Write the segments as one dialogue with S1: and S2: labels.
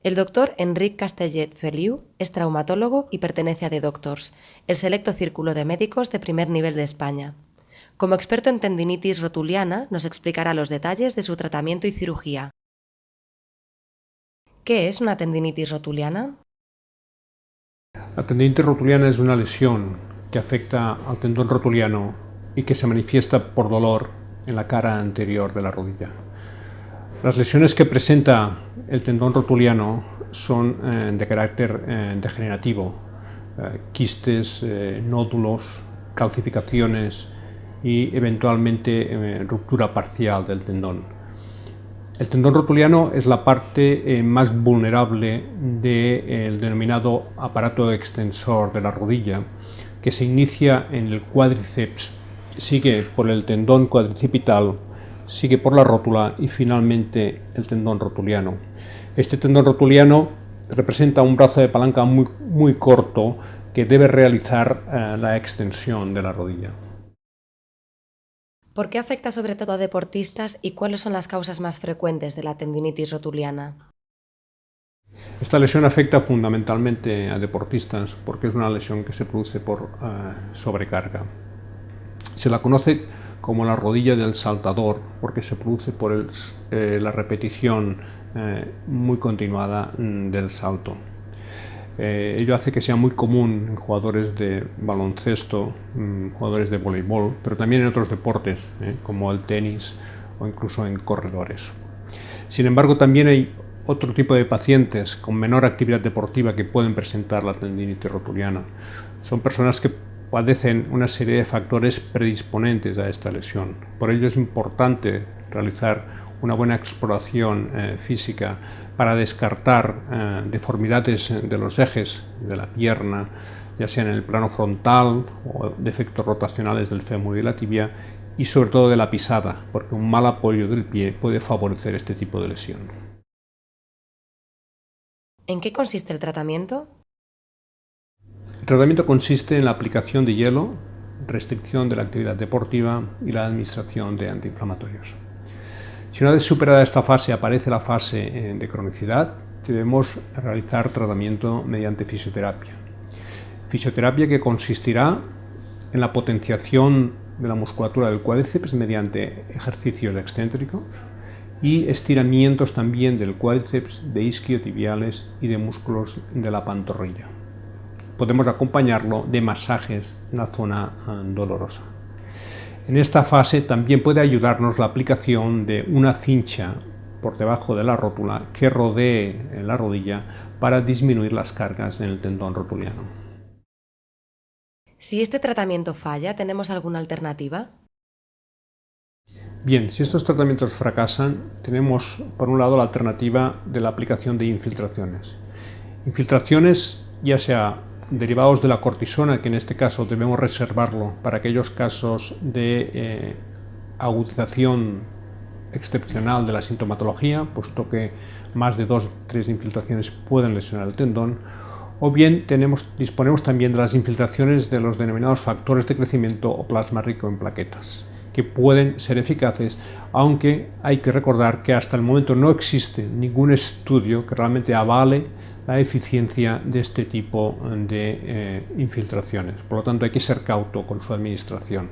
S1: El doctor Enric Castellet Feliu es traumatólogo y pertenece a The Doctors, el selecto círculo de médicos de primer nivel de España. Como experto en tendinitis rotuliana, nos explicará los detalles de su tratamiento y cirugía. ¿Qué es una tendinitis rotuliana?
S2: La tendinitis rotuliana es una lesión que afecta al tendón rotuliano y que se manifiesta por dolor en la cara anterior de la rodilla. Las lesiones que presenta el tendón rotuliano son de carácter degenerativo, quistes, nódulos, calcificaciones y eventualmente ruptura parcial del tendón. El tendón rotuliano es la parte más vulnerable del denominado aparato extensor de la rodilla, que se inicia en el cuádriceps, sigue por el tendón cuadricipital, sigue por la rótula y finalmente el tendón rotuliano. Este tendón rotuliano representa un brazo de palanca muy corto que debe realizar la extensión de la rodilla.
S1: ¿Por qué afecta sobre todo a deportistas y cuáles son las causas más frecuentes de la tendinitis rotuliana?
S2: Esta lesión afecta fundamentalmente a deportistas porque es una lesión que se produce por sobrecarga. Se la conoce como la rodilla del saltador porque se produce por la repetición muy continuada del salto. Ello hace que sea muy común en jugadores de baloncesto, jugadores de voleibol, pero también en otros deportes como el tenis o incluso en corredores. Sin embargo, también hay otro tipo de pacientes con menor actividad deportiva que pueden presentar la tendinitis rotuliana. Son personas que padecen una serie de factores predisponentes a esta lesión. Por ello es importante realizar una buena exploración física para descartar deformidades de los ejes de la pierna, ya sea en el plano frontal o defectos rotacionales del fémur y la tibia, y sobre todo de la pisada, porque un mal apoyo del pie puede favorecer este tipo de lesión.
S1: ¿En qué consiste el tratamiento?
S2: El tratamiento consiste en la aplicación de hielo, restricción de la actividad deportiva y la administración de antiinflamatorios. Si una vez superada esta fase aparece la fase de cronicidad, debemos realizar tratamiento mediante fisioterapia. Fisioterapia que consistirá en la potenciación de la musculatura del cuádriceps mediante ejercicios excéntricos y estiramientos también del cuádriceps, de isquiotibiales y de músculos de la pantorrilla. Podemos acompañarlo de masajes en la zona dolorosa. En esta fase también puede ayudarnos la aplicación de una cincha por debajo de la rótula que rodee la rodilla para disminuir las cargas en el tendón rotuliano.
S1: Si este tratamiento falla, ¿tenemos alguna alternativa?
S2: Bien, si estos tratamientos fracasan, tenemos por un lado la alternativa de la aplicación de infiltraciones. Infiltraciones ya sea derivados de la cortisona, que en este caso debemos reservarlo para aquellos casos de agudización excepcional de la sintomatología, puesto que más de 2 o 3 infiltraciones pueden lesionar el tendón, o bien disponemos también de las infiltraciones de los denominados factores de crecimiento o plasma rico en plaquetas, que pueden ser eficaces, aunque hay que recordar que hasta el momento no existe ningún estudio que realmente avale la eficiencia de este tipo de infiltraciones. Por lo tanto, hay que ser cauto con su administración.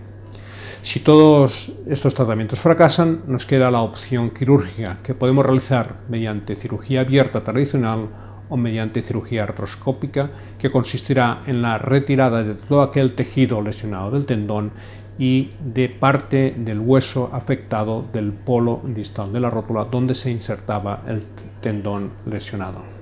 S2: Si todos estos tratamientos fracasan, nos queda la opción quirúrgica, que podemos realizar mediante cirugía abierta tradicional o mediante cirugía artroscópica, que consistirá en la retirada de todo aquel tejido lesionado del tendón y de parte del hueso afectado del polo distal de la rótula donde se insertaba el tendón lesionado.